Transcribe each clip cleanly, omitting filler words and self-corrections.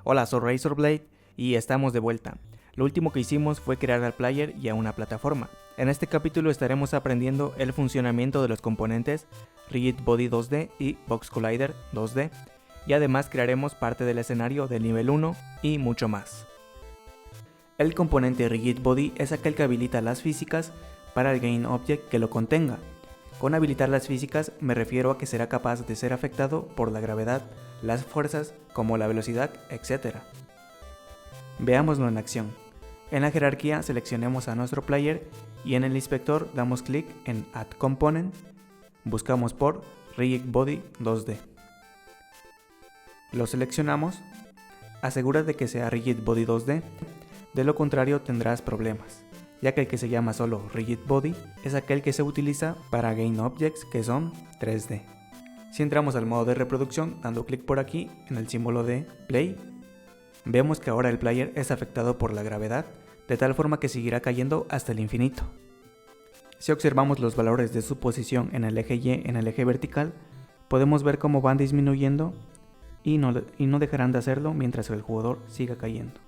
Hola, soy Razorblade y estamos de vuelta. Lo último que hicimos fue crear al player y a una plataforma. En este capítulo estaremos aprendiendo el funcionamiento de los componentes Rigid Body 2D y Box Collider 2D, y además crearemos parte del escenario del nivel 1 y mucho más. El componente Rigid Body es aquel que habilita las físicas para el Game Object que lo contenga. Con habilitar las físicas me refiero a que será capaz de ser afectado por la gravedad, las fuerzas como la velocidad, etc. Veámoslo en acción. En la jerarquía seleccionemos a nuestro player y en el inspector damos clic en Add Component, buscamos por Rigid Body 2D. Lo seleccionamos, asegúrate de que sea Rigid Body 2D, de lo contrario tendrás problemas, ya que el que se llama solo Rigid Body es aquel que se utiliza para Game Objects que son 3D. Si entramos al modo de reproducción dando clic por aquí en el símbolo de Play, vemos que ahora el player es afectado por la gravedad, de tal forma que seguirá cayendo hasta el infinito. Si observamos los valores de su posición en el eje Y en el eje vertical, podemos ver cómo van disminuyendo y no dejarán de hacerlo mientras el jugador siga cayendo.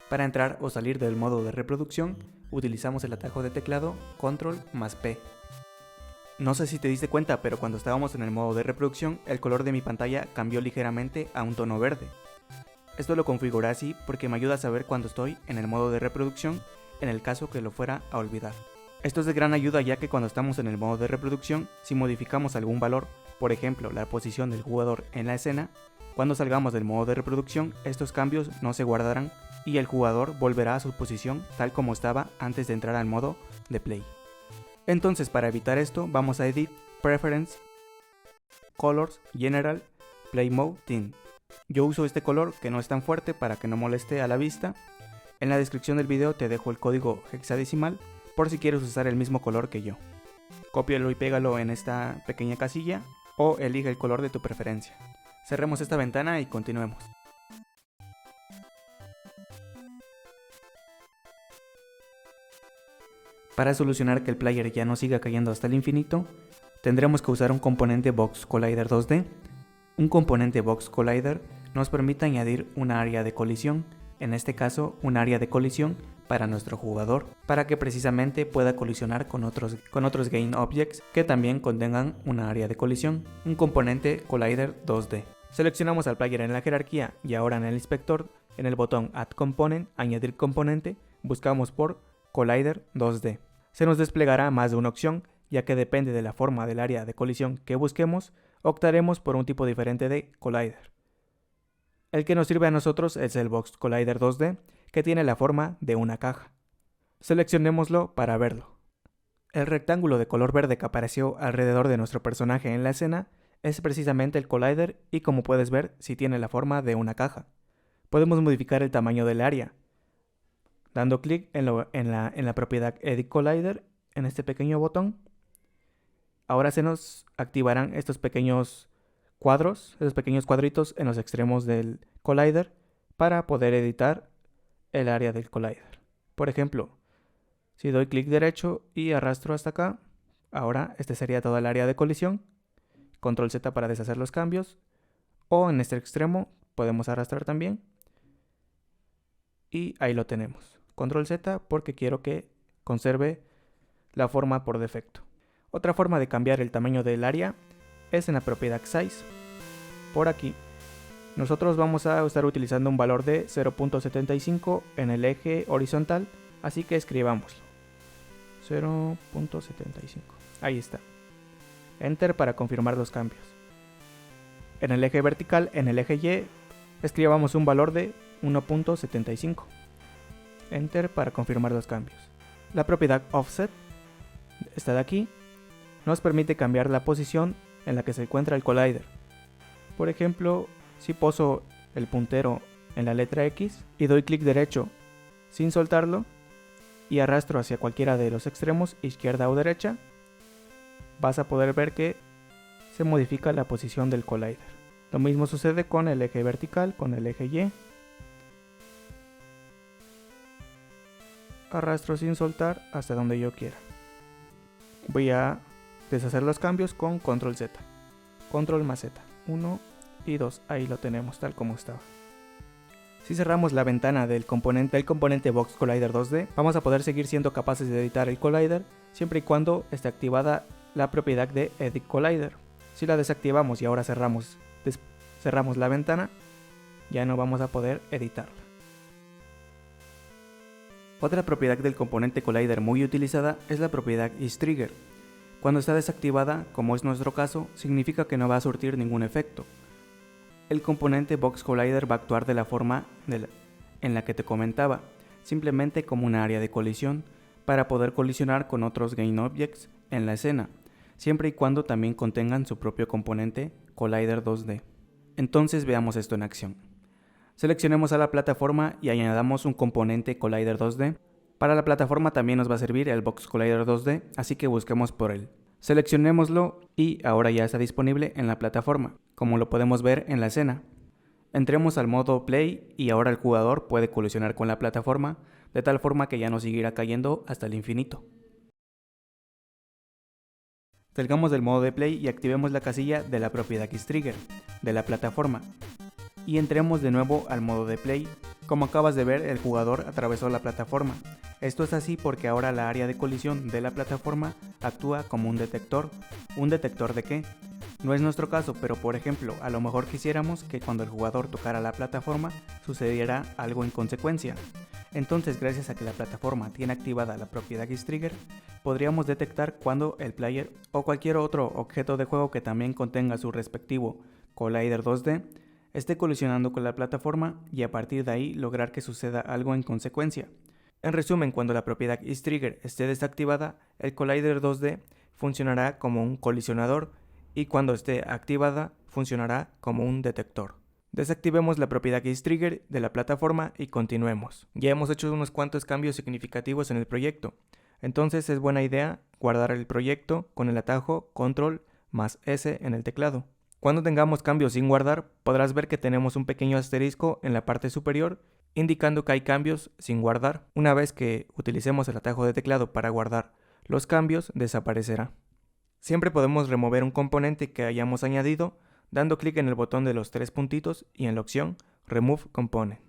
Para entrar o salir del modo de reproducción, utilizamos el atajo de teclado Control más P. No sé si te diste cuenta, pero cuando estábamos en el modo de reproducción, el color de mi pantalla cambió ligeramente a un tono verde. Esto lo configuré así porque me ayuda a saber cuando estoy en el modo de reproducción, en el caso que lo fuera a olvidar. Esto es de gran ayuda, ya que cuando estamos en el modo de reproducción, si modificamos algún valor, por ejemplo la posición del jugador en la escena, cuando salgamos del modo de reproducción, estos cambios no se guardarán y el jugador volverá a su posición tal como estaba antes de entrar al modo de play. Entonces, para evitar esto, vamos a Edit, Preference, Colors, General, Play Mode, Tint. Yo uso este color que no es tan fuerte para que no moleste a la vista. En la descripción del video te dejo el código hexadecimal por si quieres usar el mismo color que yo. Cópialo y pégalo en esta pequeña casilla o elige el color de tu preferencia. Cerremos esta ventana y continuemos. Para solucionar que el player ya no siga cayendo hasta el infinito, tendremos que usar un componente Box Collider 2D. Un componente Box Collider nos permite añadir una área de colisión, en este caso un área de colisión para nuestro jugador, para que precisamente pueda colisionar con otros Game Objects que también contengan una área de colisión, un componente Collider 2D. Seleccionamos al player en la jerarquía y ahora en el inspector, en el botón Add Component, añadir componente, buscamos por Collider 2D. Se nos desplegará más de una opción, ya que depende de la forma del área de colisión que busquemos, optaremos por un tipo diferente de Collider. El que nos sirve a nosotros es el Box Collider 2D, que tiene la forma de una caja. Seleccionémoslo para verlo. El rectángulo de color verde que apareció alrededor de nuestro personaje en la escena es precisamente el Collider y, como puedes ver, sí tiene la forma de una caja. Podemos modificar el tamaño del área dando clic en la propiedad Edit Collider, en este pequeño botón. Ahora se nos activarán estos pequeños cuadros, esos pequeños cuadritos en los extremos del Collider para poder editar el área del Collider. Por ejemplo, si doy clic derecho y arrastro hasta acá, ahora este sería toda el área de colisión. Control Z para deshacer los cambios, o en este extremo podemos arrastrar también y ahí lo tenemos. Control Z porque quiero que conserve la forma por defecto. Otra forma de cambiar el tamaño del área es en la propiedad Size. Por aquí nosotros vamos a estar utilizando un valor de 0.75 en el eje horizontal, así que escribámoslo. 0.75. Ahí está. Enter para confirmar los cambios. En el eje vertical, en el eje Y, escribamos un valor de 1.75. Enter para confirmar los cambios. La propiedad Offset, esta de aquí, nos permite cambiar la posición en la que se encuentra el Collider. Por ejemplo, si poso el puntero en la letra X y doy clic derecho sin soltarlo y arrastro hacia cualquiera de los extremos, izquierda o derecha, vas a poder ver que se modifica la posición del Collider. Lo mismo sucede con el eje vertical, con el eje Y. Arrastro sin soltar hasta donde yo quiera. Voy a deshacer los cambios con Control Z. Control más Z. 1 y 2, ahí lo tenemos tal como estaba. Si cerramos la ventana del componente Box Collider 2D, vamos a poder seguir siendo capaces de editar el Collider siempre y cuando esté activada la propiedad de Edit Collider. Si la desactivamos y ahora cerramos la ventana, ya no vamos a poder editarla. Otra propiedad del componente Collider muy utilizada es la propiedad IsTrigger. Cuando está desactivada, como es nuestro caso, significa que no va a surtir ningún efecto. El componente Box Collider va a actuar de la forma en la que te comentaba, simplemente como una área de colisión para poder colisionar con otros GameObjects en la escena, siempre y cuando también contengan su propio componente Collider 2D. Entonces veamos esto en acción. Seleccionemos a la plataforma y añadamos un componente Collider 2D. Para la plataforma también nos va a servir el Box Collider 2D, así que busquemos por él. Seleccionémoslo y ahora ya está disponible en la plataforma, como lo podemos ver en la escena. Entremos al modo Play y ahora el jugador puede colisionar con la plataforma, de tal forma que ya no seguirá cayendo hasta el infinito. Salgamos del modo de Play y activemos la casilla de la propiedad IsTrigger de la plataforma. Y entremos de nuevo al modo de Play. Como acabas de ver, el jugador atravesó la plataforma. Esto es así porque ahora la área de colisión de la plataforma actúa como un detector. ¿Un detector de qué? No es nuestro caso, pero por ejemplo, a lo mejor quisiéramos que cuando el jugador tocara la plataforma sucediera algo en consecuencia. Entonces, gracias a que la plataforma tiene activada la propiedad IsTrigger, podríamos detectar cuando el player o cualquier otro objeto de juego que también contenga su respectivo Collider 2D esté colisionando con la plataforma y a partir de ahí lograr que suceda algo en consecuencia. En resumen, cuando la propiedad IsTrigger esté desactivada, el Collider 2D funcionará como un colisionador y cuando esté activada funcionará como un detector. Desactivemos la propiedad IsTrigger de la plataforma y continuemos. Ya hemos hecho unos cuantos cambios significativos en el proyecto, entonces es buena idea guardar el proyecto con el atajo Ctrl+S en el teclado. Cuando tengamos cambios sin guardar, podrás ver que tenemos un pequeño asterisco en la parte superior indicando que hay cambios sin guardar. Una vez que utilicemos el atajo de teclado para guardar los cambios, desaparecerá. Siempre podemos remover un componente que hayamos añadido dando clic en el botón de los 3 puntitos y en la opción Remove Component.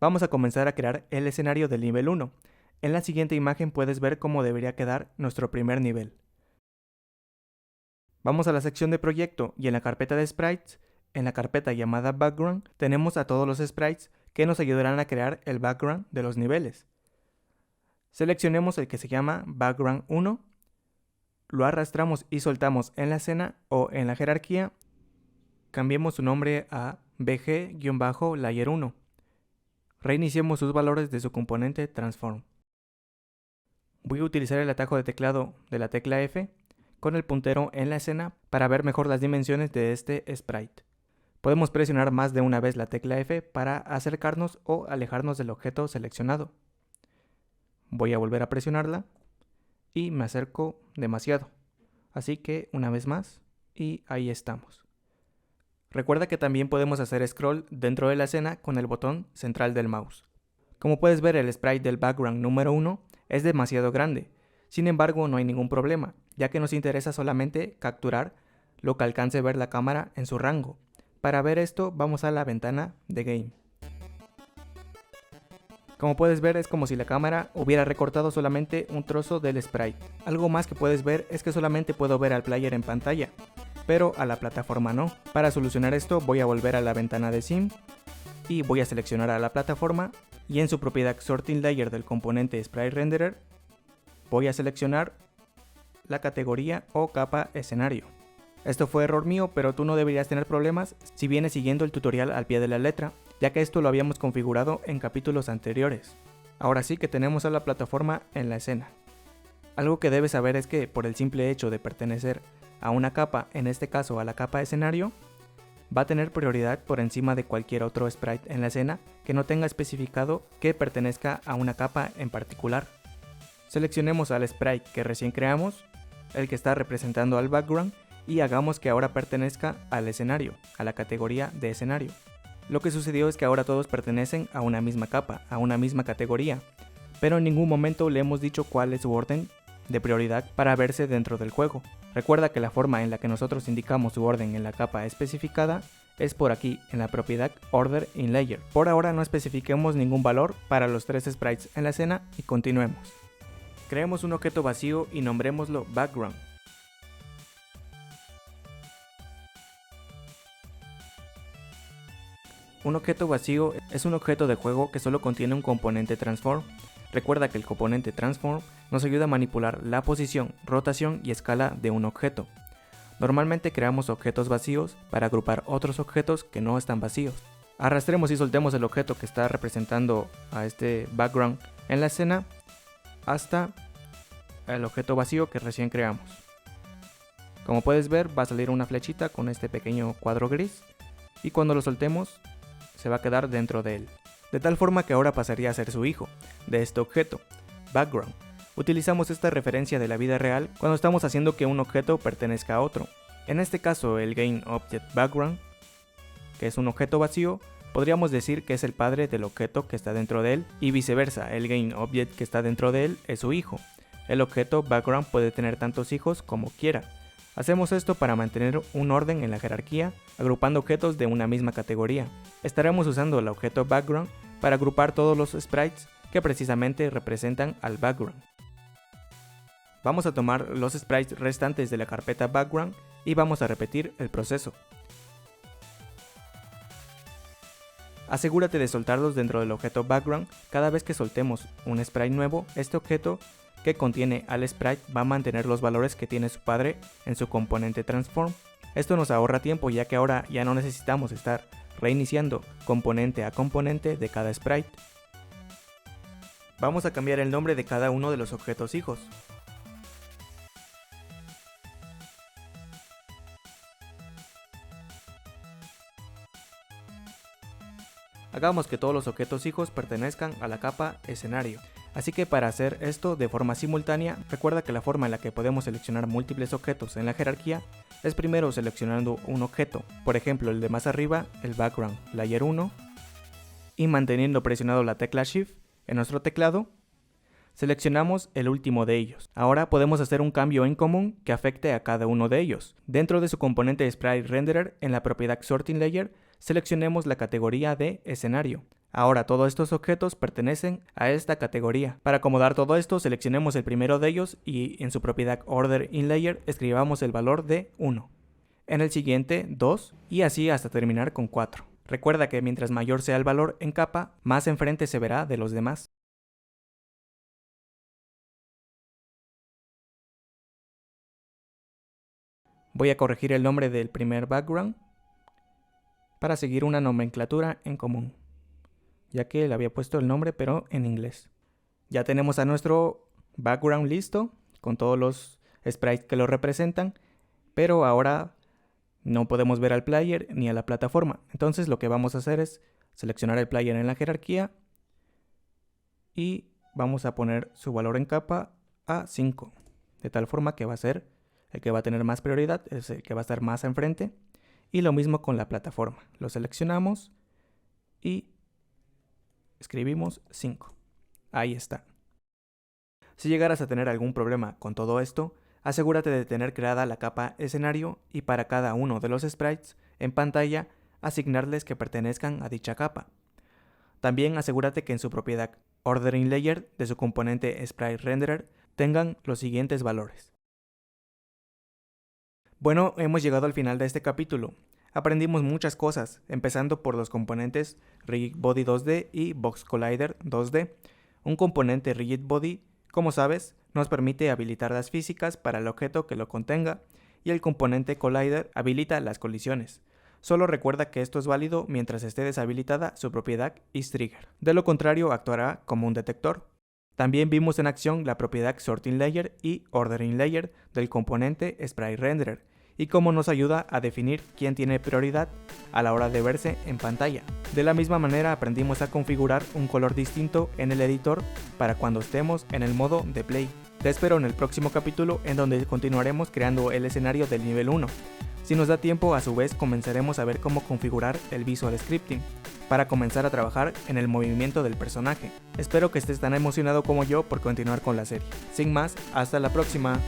Vamos a comenzar a crear el escenario del nivel 1. En la siguiente imagen puedes ver cómo debería quedar nuestro primer nivel. Vamos a la sección de proyecto y en la carpeta de sprites, en la carpeta llamada Background, tenemos a todos los sprites que nos ayudarán a crear el background de los niveles. Seleccionemos el que se llama Background 1, lo arrastramos y soltamos en la escena o en la jerarquía, cambiemos su nombre a BG-Layer 1. Reiniciemos sus valores de su componente Transform. Voy a utilizar el atajo de teclado de la tecla F con el puntero en la escena para ver mejor las dimensiones de este sprite. Podemos presionar más de una vez la tecla F para acercarnos o alejarnos del objeto seleccionado. Voy a volver a presionarla y me acerco demasiado. Así que una vez más y ahí estamos. Recuerda que también podemos hacer scroll dentro de la escena con el botón central del mouse. Como puedes ver, el sprite del background número 1 es demasiado grande. Sin embargo, no hay ningún problema, ya que nos interesa solamente capturar lo que alcance ver la cámara en su rango. Para ver esto, vamos a la ventana de Game. Como puedes ver, es como si la cámara hubiera recortado solamente un trozo del sprite. Algo más que puedes ver es que solamente puedo ver al player en pantalla, pero a la plataforma no. Para solucionar esto, voy a volver a la ventana de Sim y voy a seleccionar a la plataforma y en su propiedad Sorting Layer del componente Sprite Renderer voy a seleccionar la categoría o capa escenario. Esto fue error mío, pero tú no deberías tener problemas si vienes siguiendo el tutorial al pie de la letra, ya que esto lo habíamos configurado en capítulos anteriores. Ahora sí que tenemos a la plataforma en la escena. Algo que debes saber es que por el simple hecho de pertenecer a una capa, en este caso a la capa escenario, va a tener prioridad por encima de cualquier otro sprite en la escena que no tenga especificado que pertenezca a una capa en particular. Seleccionemos al sprite que recién creamos, el que está representando al background, y hagamos que ahora pertenezca al escenario, a la categoría de escenario. Lo que sucedió es que ahora todos pertenecen a una misma capa, a una misma categoría, pero en ningún momento le hemos dicho cuál es su orden de prioridad para verse dentro del juego. Recuerda que la forma en la que nosotros indicamos su orden en la capa especificada es por aquí, en la propiedad Order in Layer. Por ahora no especifiquemos ningún valor para los 3 sprites en la escena y continuemos. Creemos un objeto vacío y nombrémoslo Background. Un objeto vacío es un objeto de juego que solo contiene un componente Transform. Recuerda que el componente Transform nos ayuda a manipular la posición, rotación y escala de un objeto. Normalmente creamos objetos vacíos para agrupar otros objetos que no están vacíos. Arrastremos y soltemos el objeto que está representando a este background en la escena hasta el objeto vacío que recién creamos. Como puedes ver, va a salir una flechita con este pequeño cuadro gris y cuando lo soltemos se va a quedar dentro de él. De tal forma que ahora pasaría a ser su hijo de este objeto, background. Utilizamos esta referencia de la vida real cuando estamos haciendo que un objeto pertenezca a otro. En este caso, el GameObject Background, que es un objeto vacío, podríamos decir que es el padre del objeto que está dentro de él, y viceversa, el GameObject que está dentro de él es su hijo. El objeto Background puede tener tantos hijos como quiera. Hacemos esto para mantener un orden en la jerarquía, agrupando objetos de una misma categoría. Estaremos usando el objeto Background para agrupar todos los sprites que precisamente representan al background. Vamos a tomar los sprites restantes de la carpeta Background y vamos a repetir el proceso. Asegúrate de soltarlos dentro del objeto Background. Cada vez que soltemos un sprite nuevo, este objeto que contiene al sprite va a mantener los valores que tiene su padre en su componente Transform. Esto nos ahorra tiempo ya que ahora ya no necesitamos estar reiniciando componente a componente de cada sprite. Vamos a cambiar el nombre de cada uno de los objetos hijos. Hagamos que todos los objetos hijos pertenezcan a la capa escenario. Así que para hacer esto de forma simultánea, recuerda que la forma en la que podemos seleccionar múltiples objetos en la jerarquía es primero seleccionando un objeto, por ejemplo el de más arriba, el Background Layer 1, y manteniendo presionado la tecla Shift en nuestro teclado, seleccionamos el último de ellos. Ahora podemos hacer un cambio en común que afecte a cada uno de ellos. Dentro de su componente Sprite Renderer, en la propiedad Sorting Layer, seleccionemos la categoría de escenario. Ahora todos estos objetos pertenecen a esta categoría. Para acomodar todo esto, seleccionemos el primero de ellos y en su propiedad Order in Layer escribamos el valor de 1. En el siguiente 2 y así hasta terminar con 4. Recuerda que mientras mayor sea el valor en capa, más enfrente se verá de los demás. Voy a corregir el nombre del primer background para seguir una nomenclatura en común, ya que le había puesto el nombre pero en inglés. Ya tenemos a nuestro background listo con todos los sprites que lo representan, pero ahora no podemos ver al player ni a la plataforma. Entonces lo que vamos a hacer es seleccionar el player en la jerarquía y vamos a poner su valor en capa a 5, de tal forma que va a ser el que va a tener más prioridad, es el que va a estar más enfrente. Y lo mismo con la plataforma. Lo seleccionamos y escribimos 5. Ahí está. Si llegaras a tener algún problema con todo esto, asegúrate de tener creada la capa escenario y para cada uno de los sprites en pantalla asignarles que pertenezcan a dicha capa. También asegúrate que en su propiedad Order in Layer de su componente Sprite Renderer tengan los siguientes valores. Bueno, hemos llegado al final de este capítulo. Aprendimos muchas cosas, empezando por los componentes Rigid Body 2D y Box Collider 2D. Un componente Rigid Body, como sabes, nos permite habilitar las físicas para el objeto que lo contenga, y el componente Collider habilita las colisiones. Solo recuerda que esto es válido mientras esté deshabilitada su propiedad isTrigger. De lo contrario, actuará como un detector. También vimos en acción la propiedad Sorting Layer y Ordering Layer del componente Sprite Renderer y cómo nos ayuda a definir quién tiene prioridad a la hora de verse en pantalla. De la misma manera aprendimos a configurar un color distinto en el editor para cuando estemos en el modo de play. Te espero en el próximo capítulo en donde continuaremos creando el escenario del nivel 1. Si nos da tiempo, a su vez comenzaremos a ver cómo configurar el Visual Scripting. para comenzar a trabajar en el movimiento del personaje. Espero que estés tan emocionado como yo por continuar con la serie. Sin más, hasta la próxima.